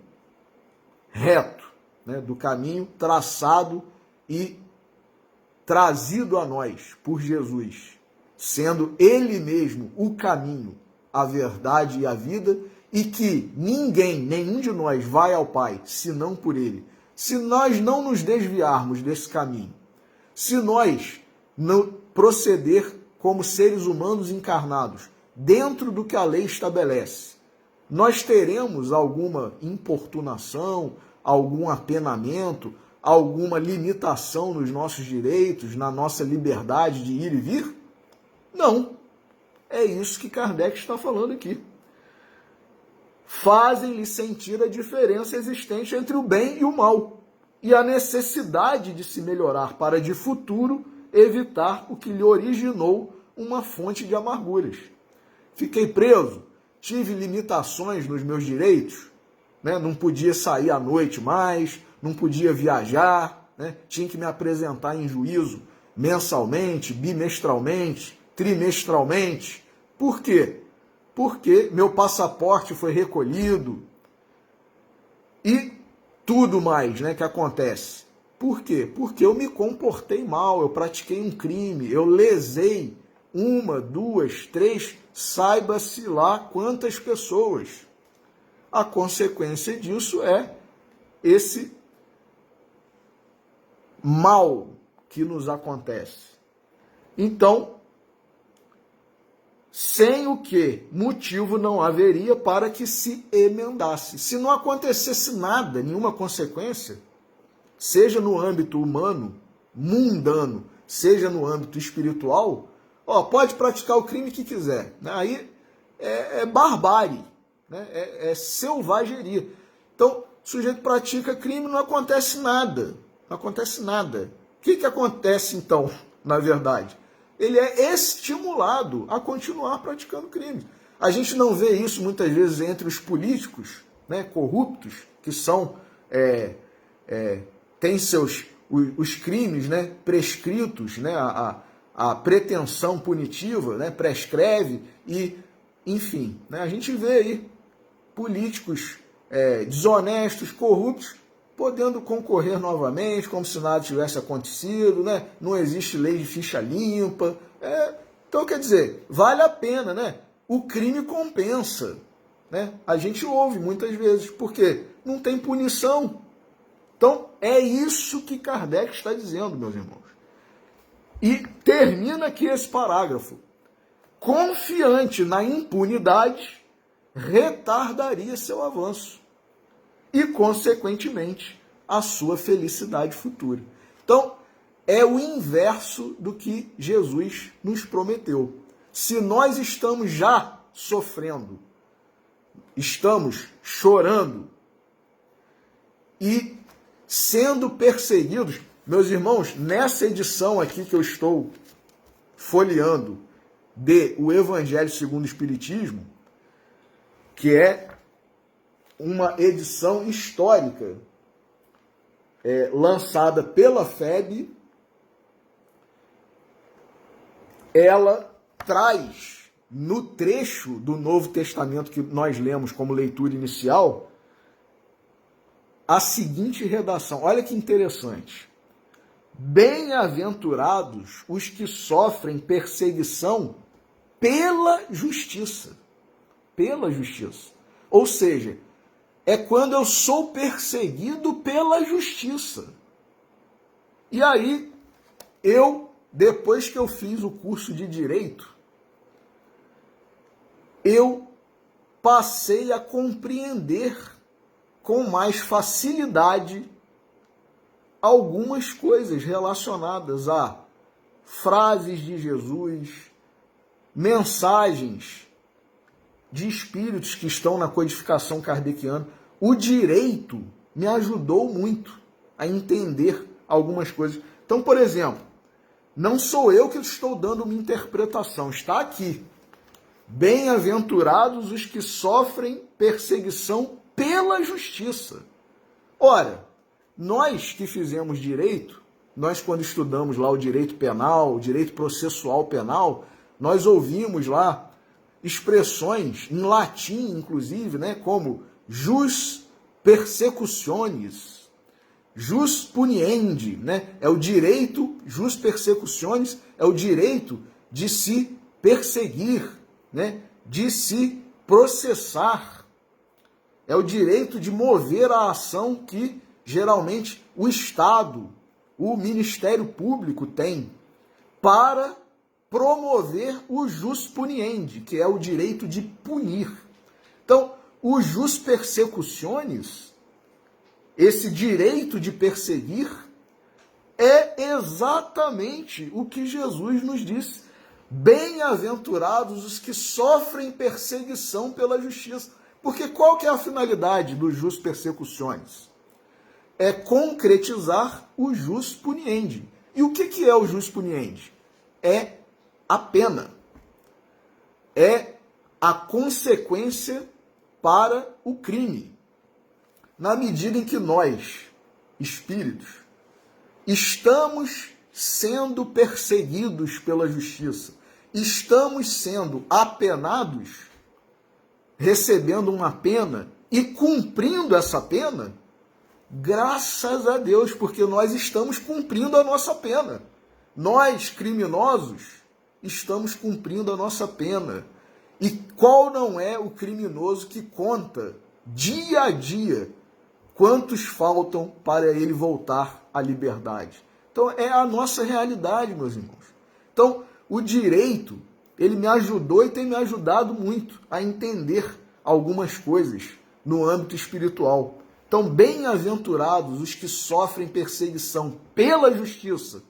reto, né, do caminho traçado e trazido a nós por Jesus, sendo Ele mesmo o caminho, a verdade e a vida, e que ninguém, nenhum de nós vai ao Pai, senão por Ele. Se nós não nos desviarmos desse caminho, se nós não proceder como seres humanos encarnados, dentro do que a lei estabelece, nós teremos alguma importunação, algum apenamento, alguma limitação nos nossos direitos, na nossa liberdade de ir e vir? Não. É isso que Kardec está falando aqui. Fazem-lhe sentir a diferença existente entre o bem e o mal, e a necessidade de se melhorar para de futuro evitar o que lhe originou uma fonte de amarguras. Fiquei preso, tive limitações nos meus direitos, né? Não podia sair à noite mais, não podia viajar, né? Tinha que me apresentar em juízo mensalmente, bimestralmente, trimestralmente. Por quê? Porque meu passaporte foi recolhido e tudo mais, né, que acontece. Por quê? Porque eu me comportei mal, eu pratiquei um crime, eu lesei uma, duas, três, saiba-se lá quantas pessoas. A consequência disso é esse mal que nos acontece. Então, sem o que motivo não haveria para que se emendasse. Se não acontecesse nada, nenhuma consequência, seja no âmbito humano, mundano, seja no âmbito espiritual, pode praticar o crime que quiser. Aí é barbárie, né? É selvageria. Então, o sujeito pratica crime, não acontece nada. Não acontece nada. O que acontece, então, na verdade? Ele é estimulado a continuar praticando crimes. A gente não vê isso muitas vezes entre os políticos, né, corruptos, que são têm os crimes, né, prescritos, né, a pretensão punitiva, né, prescreve e, enfim, né, a gente vê aí políticos desonestos, corruptos, podendo concorrer novamente, como se nada tivesse acontecido, né? Não existe lei de ficha limpa. Então, quer dizer, vale a pena, né? O crime compensa, né? A gente ouve muitas vezes, porque não tem punição. Então, é isso que Kardec está dizendo, meus irmãos. E termina aqui esse parágrafo. Confiante na impunidade, retardaria seu avanço e, consequentemente, a sua felicidade futura. Então, é o inverso do que Jesus nos prometeu. Se nós estamos já sofrendo, estamos chorando e sendo perseguidos, meus irmãos, nessa edição aqui que eu estou folheando de O Evangelho segundo o Espiritismo, que é uma edição histórica lançada pela FEB, ela traz no trecho do Novo Testamento que nós lemos como leitura inicial a seguinte redação. Olha que interessante. Bem-aventurados os que sofrem perseguição pela justiça. Pela justiça. Ou seja, é quando eu sou perseguido pela justiça. E aí, depois que eu fiz o curso de Direito, eu passei a compreender com mais facilidade algumas coisas relacionadas a frases de Jesus, mensagens de espíritos que estão na codificação kardeciana. O direito me ajudou muito a entender algumas coisas. Então, por exemplo, não sou eu que estou dando uma interpretação, está aqui. Bem-aventurados os que sofrem perseguição pela justiça. Ora, nós que fizemos direito, nós quando estudamos lá o direito penal, o direito processual penal, nós ouvimos lá expressões em latim, inclusive, né, como jus persecutionis, jus puniendi, né, é o direito, jus persecutionis, é o direito de se perseguir, né, de se processar, é o direito de mover a ação que geralmente o Estado, o Ministério Público tem para promover o jus puniendi, que é o direito de punir. Então, o jus persecutionis, esse direito de perseguir, é exatamente o que Jesus nos disse. Bem-aventurados os que sofrem perseguição pela justiça. Porque qual que é a finalidade do jus persecutionis? É concretizar o jus puniendi. E o que é o jus puniendi? É a pena. É a consequência para o crime. Na medida em que nós, espíritos, estamos sendo perseguidos pela justiça, estamos sendo apenados, recebendo uma pena e cumprindo essa pena, graças a Deus, porque nós estamos cumprindo a nossa pena. Nós, criminosos, estamos cumprindo a nossa pena. E qual não é o criminoso que conta dia a dia quantos faltam para ele voltar à liberdade? Então, é a nossa realidade, meus irmãos. Então, o direito, ele me ajudou e tem me ajudado muito a entender algumas coisas no âmbito espiritual. Então, bem-aventurados os que sofrem perseguição pela justiça.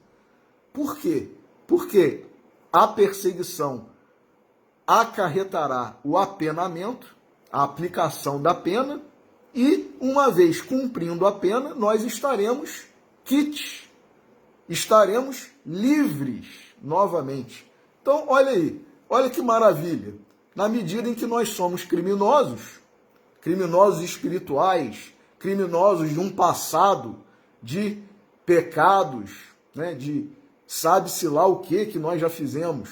Por quê? Porque a perseguição acarretará o apenamento, a aplicação da pena, e, uma vez cumprindo a pena, nós estaremos quites, estaremos livres novamente. Então, olha aí, olha que maravilha. Na medida em que nós somos criminosos espirituais, criminosos de um passado de pecados, né, de sabe-se lá o que nós já fizemos,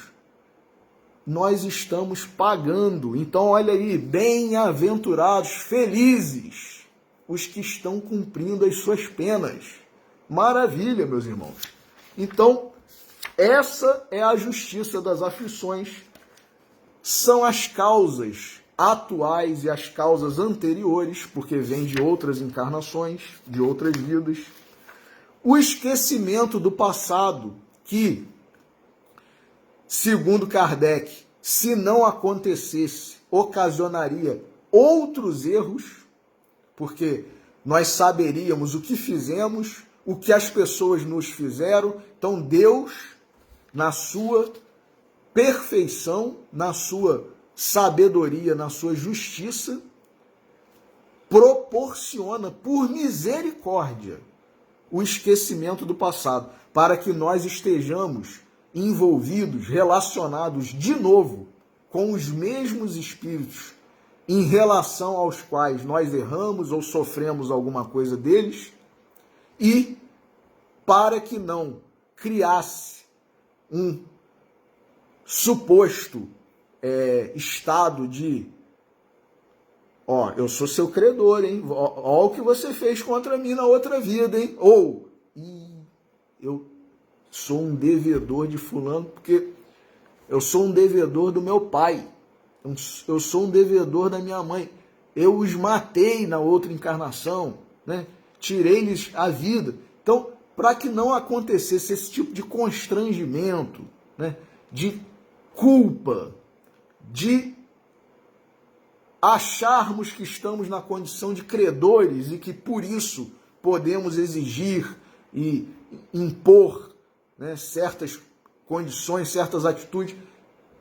nós estamos pagando. Então, olha aí, bem-aventurados, felizes, os que estão cumprindo as suas penas. Maravilha, meus irmãos. Então, essa é a justiça das aflições, são as causas atuais e as causas anteriores, porque vem de outras encarnações, de outras vidas. O esquecimento do passado, que, segundo Kardec, se não acontecesse, ocasionaria outros erros, porque nós saberíamos o que fizemos, o que as pessoas nos fizeram. Então Deus, na sua perfeição, na sua sabedoria, na sua justiça, proporciona, por misericórdia, o esquecimento do passado, para que nós estejamos envolvidos, relacionados de novo com os mesmos espíritos em relação aos quais nós erramos ou sofremos alguma coisa deles, e para que não criasse um suposto estado de eu sou seu credor, hein? Ó o que você fez contra mim na outra vida, hein? Ou, eu sou um devedor de fulano, porque eu sou um devedor do meu pai. Eu sou um devedor da minha mãe. Eu os matei na outra encarnação, né? Tirei-lhes a vida. Então, para que não acontecesse esse tipo de constrangimento, né? De culpa, de acharmos que estamos na condição de credores e que por isso podemos exigir e impor, né, certas condições, certas atitudes,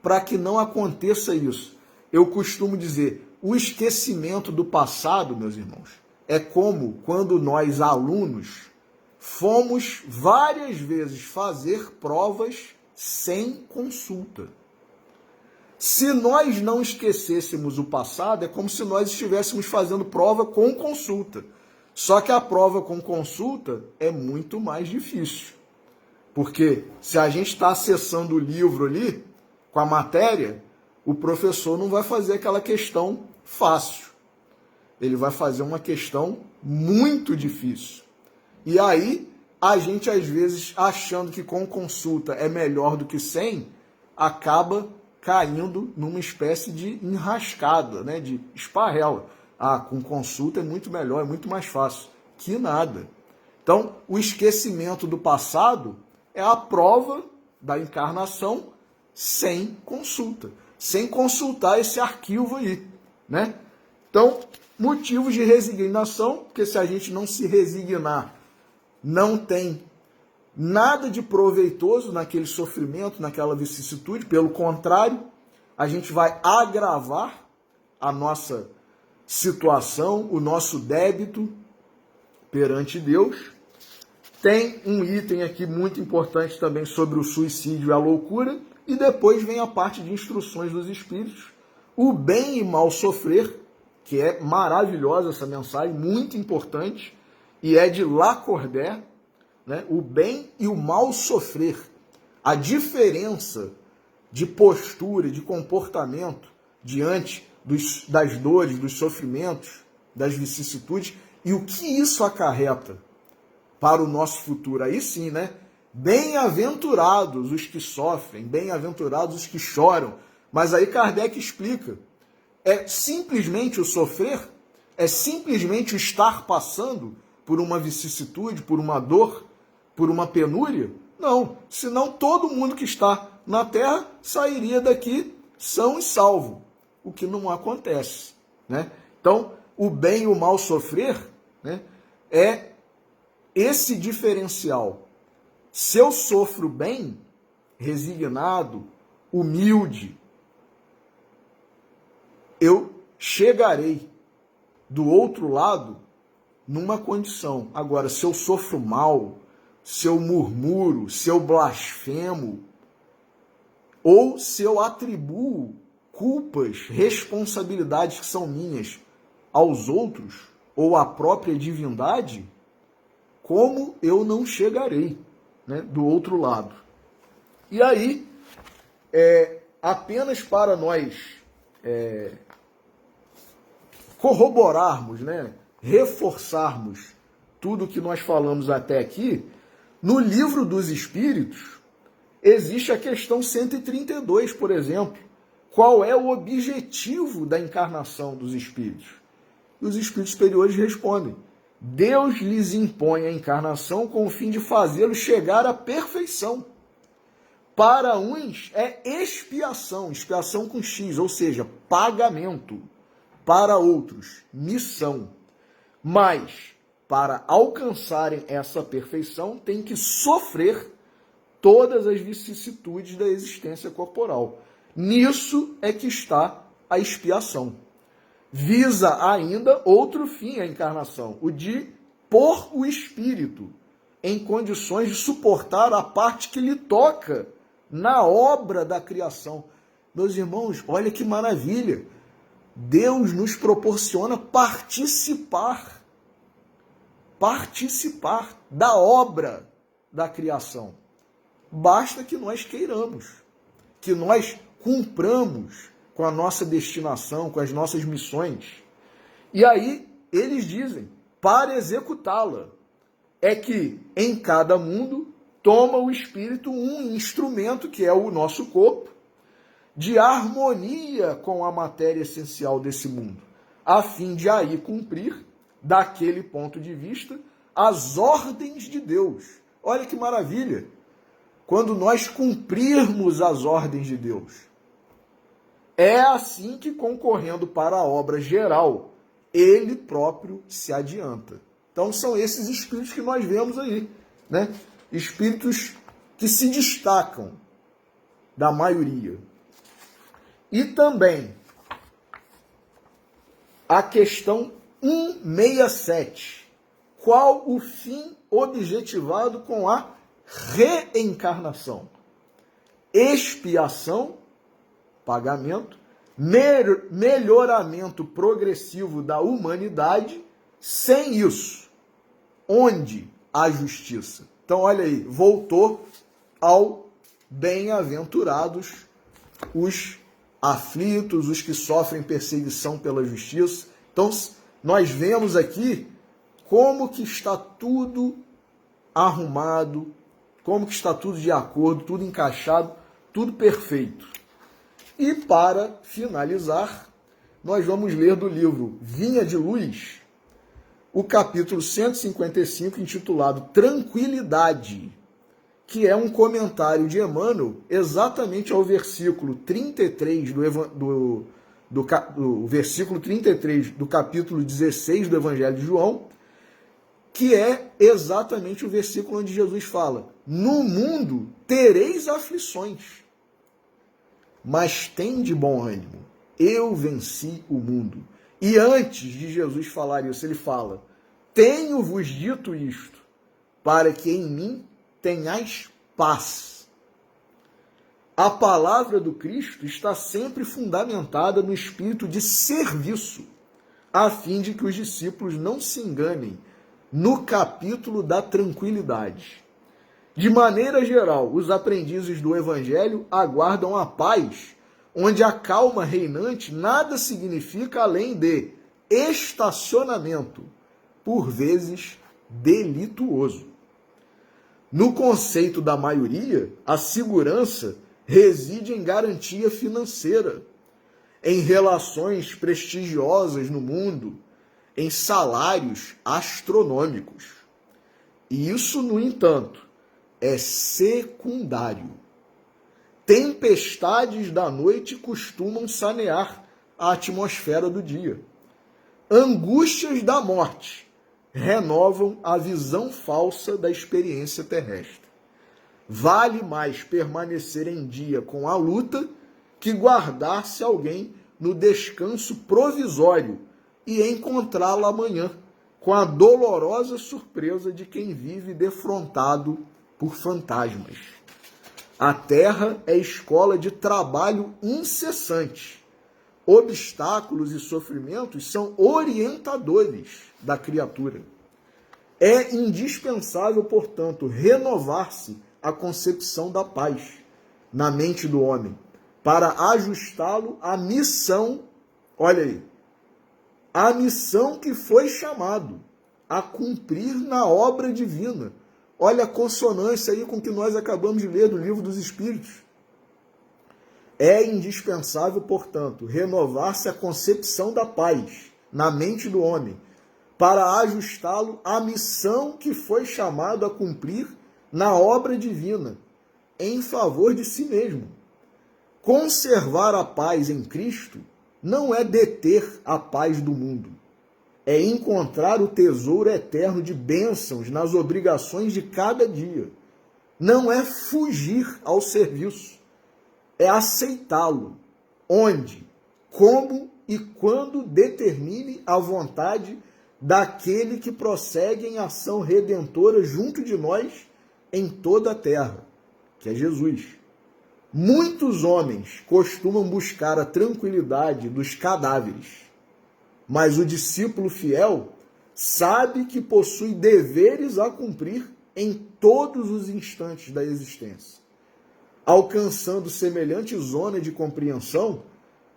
para que não aconteça isso. Eu costumo dizer, o esquecimento do passado, meus irmãos, é como quando nós, alunos, fomos várias vezes fazer provas sem consulta. Se nós não esquecêssemos o passado, é como se nós estivéssemos fazendo prova com consulta. Só que a prova com consulta é muito mais difícil. Porque se a gente está acessando o livro ali, com a matéria, o professor não vai fazer aquela questão fácil. Ele vai fazer uma questão muito difícil. E aí, a gente às vezes, achando que com consulta é melhor do que sem, acaba caindo numa espécie de enrascada, né, de esparrela. Com consulta é muito melhor, é muito mais fácil. Que nada. Então, o esquecimento do passado é a prova da encarnação sem consulta. Sem consultar esse arquivo aí, né? Então, motivos de resignação, porque se a gente não se resignar, não tem nada de proveitoso naquele sofrimento, naquela vicissitude. Pelo contrário, a gente vai agravar a nossa situação, o nosso débito perante Deus. Tem um item aqui muito importante também sobre o suicídio e a loucura, e depois vem a parte de instruções dos espíritos, o bem e mal sofrer, que é maravilhosa essa mensagem, muito importante, e é de Lacordaire, né? O bem e o mal sofrer, a diferença de postura, de comportamento diante das dores, dos sofrimentos, das vicissitudes, e o que isso acarreta para o nosso futuro. Aí sim, né? Bem-aventurados os que sofrem, bem-aventurados os que choram. Mas aí Kardec explica, é simplesmente o sofrer? É simplesmente o estar passando por uma vicissitude, por uma dor, por uma penúria? Não, senão todo mundo que está na Terra sairia daqui são e salvo, o que não acontece, né? Então, o bem e o mal sofrer, né, é esse diferencial. Se eu sofro bem, resignado, humilde, eu chegarei do outro lado numa condição. Agora, se eu sofro mal, se eu murmuro, se eu blasfemo, ou se eu atribuo culpas, responsabilidades que são minhas aos outros, ou à própria divindade, como eu não chegarei, né, do outro lado. E aí, apenas para nós corroborarmos, né, reforçarmos tudo que nós falamos até aqui, no Livro dos Espíritos, existe a questão 132, por exemplo. Qual é o objetivo da encarnação dos espíritos? E os espíritos superiores respondem: Deus lhes impõe a encarnação com o fim de fazê-los chegar à perfeição. Para uns é expiação, expiação com X, ou seja, pagamento. Para outros, missão. Mas para alcançarem essa perfeição, têm que sofrer todas as vicissitudes da existência corporal. Nisso é que está a expiação. Visa ainda outro fim a encarnação, o de pôr o espírito em condições de suportar a parte que lhe toca na obra da criação. Meus irmãos, olha que maravilha! Deus nos proporciona participar da obra da criação. Basta que nós queiramos, que nós cumpramos com a nossa destinação, com as nossas missões. E aí eles dizem, para executá-la, é que em cada mundo toma o Espírito um instrumento, que é o nosso corpo, de harmonia com a matéria essencial desse mundo, a fim de aí cumprir, daquele ponto de vista, as ordens de Deus. Olha que maravilha! Quando nós cumprirmos as ordens de Deus, é assim que, concorrendo para a obra geral, ele próprio se adianta. Então são esses espíritos que nós vemos aí, né? Espíritos que se destacam da maioria. E também a questão 167. Qual o fim objetivado com a reencarnação? Expiação, pagamento, melhoramento progressivo da humanidade. Sem isso, onde a justiça? Então, olha aí, voltou ao bem-aventurados os aflitos, os que sofrem perseguição pela justiça. Então, nós vemos aqui como que está tudo arrumado, como que está tudo de acordo, tudo encaixado, tudo perfeito. E para finalizar, nós vamos ler do livro Vinha de Luz, o capítulo 155, intitulado Tranquilidade, que é um comentário de Emmanuel exatamente ao versículo 33 versículo 33 do capítulo 16 do Evangelho de João, que é exatamente o versículo onde Jesus fala: no mundo tereis aflições, mas tende bom ânimo, eu venci o mundo. E antes de Jesus falar isso, ele fala: tenho-vos dito isto, para que em mim tenhais paz. A palavra do Cristo está sempre fundamentada no espírito de serviço, a fim de que os discípulos não se enganem no capítulo da tranquilidade. De maneira geral, os aprendizes do Evangelho aguardam a paz, onde a calma reinante nada significa além de estacionamento, por vezes delituoso. No conceito da maioria, a segurança reside em garantia financeira, em relações prestigiosas no mundo, em salários astronômicos. E isso, no entanto, é secundário. Tempestades da noite costumam sanear a atmosfera do dia. Angústias da morte renovam a visão falsa da experiência terrestre. Vale mais permanecer em dia com a luta que guardar-se alguém no descanso provisório e encontrá-la amanhã com a dolorosa surpresa de quem vive defrontado por fantasmas. A terra é escola de trabalho incessante. Obstáculos e sofrimentos são orientadores da criatura. É indispensável, portanto, renovar-se a concepção da paz na mente do homem, para ajustá-lo à missão, olha aí, a missão que foi chamado a cumprir na obra divina. Olha a consonância aí com o que nós acabamos de ler do Livro dos Espíritos. É indispensável, portanto, renovar-se a concepção da paz na mente do homem, para ajustá-lo à missão que foi chamado a cumprir na obra divina, em favor de si mesmo. Conservar a paz em Cristo não é deter a paz do mundo, é encontrar o tesouro eterno de bênçãos nas obrigações de cada dia. Não é fugir ao serviço, é aceitá-lo. Onde, como e quando determine a vontade daquele que prossegue em ação redentora junto de nós em toda a terra, que é Jesus. Muitos homens costumam buscar a tranquilidade dos cadáveres, mas o discípulo fiel sabe que possui deveres a cumprir em todos os instantes da existência. Alcançando semelhante zona de compreensão,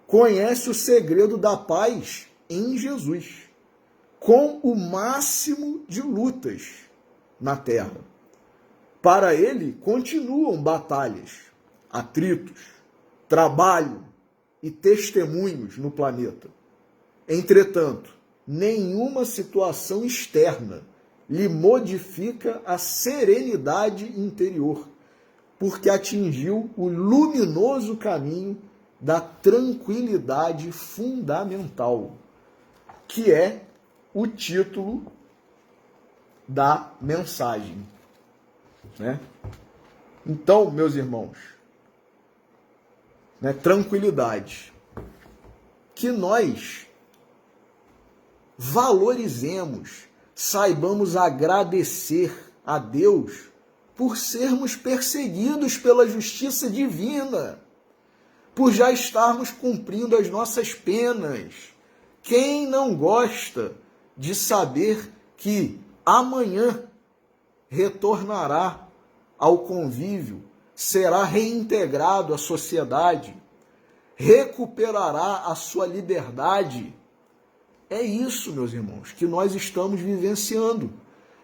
conhece o segredo da paz em Jesus, com o máximo de lutas na terra. Para ele, continuam batalhas, atritos, trabalho e testemunhos no planeta. Entretanto, nenhuma situação externa lhe modifica a serenidade interior, porque atingiu o luminoso caminho da tranquilidade fundamental, que é o título da mensagem. Né? Então, meus irmãos, tranquilidade. Que nós valorizemos, saibamos agradecer a Deus por sermos perseguidos pela justiça divina, por já estarmos cumprindo as nossas penas. Quem não gosta de saber que amanhã retornará ao convívio, será reintegrado à sociedade, recuperará a sua liberdade? É isso, meus irmãos, que nós estamos vivenciando.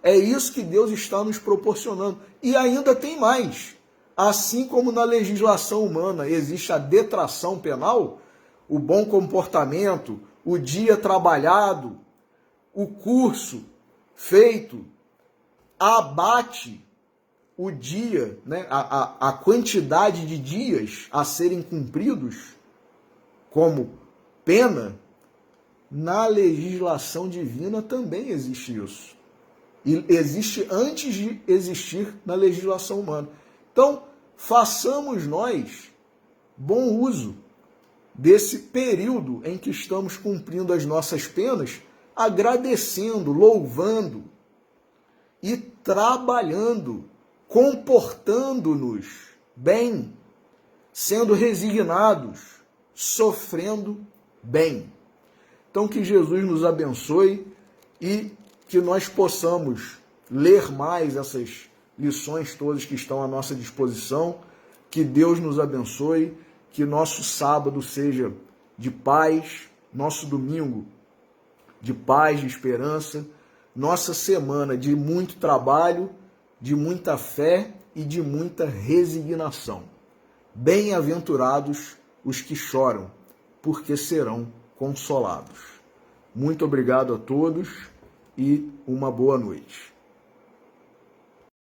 É isso que Deus está nos proporcionando. E ainda tem mais. Assim como na legislação humana existe a detração penal, o bom comportamento, o dia trabalhado, o curso feito, abate o dia, a quantidade de dias a serem cumpridos como pena. Na legislação divina também existe isso. E existe antes de existir na legislação humana. Então, façamos nós bom uso desse período em que estamos cumprindo as nossas penas, agradecendo, louvando e trabalhando, comportando-nos bem, sendo resignados, sofrendo bem. Então, que Jesus nos abençoe e que nós possamos ler mais essas lições todas que estão à nossa disposição. Que Deus nos abençoe, que nosso sábado seja de paz, nosso domingo de paz, de esperança, nossa semana de muito trabalho, de muita fé e de muita resignação. Bem-aventurados os que choram, porque serão consolados. Muito obrigado a todos e uma boa noite.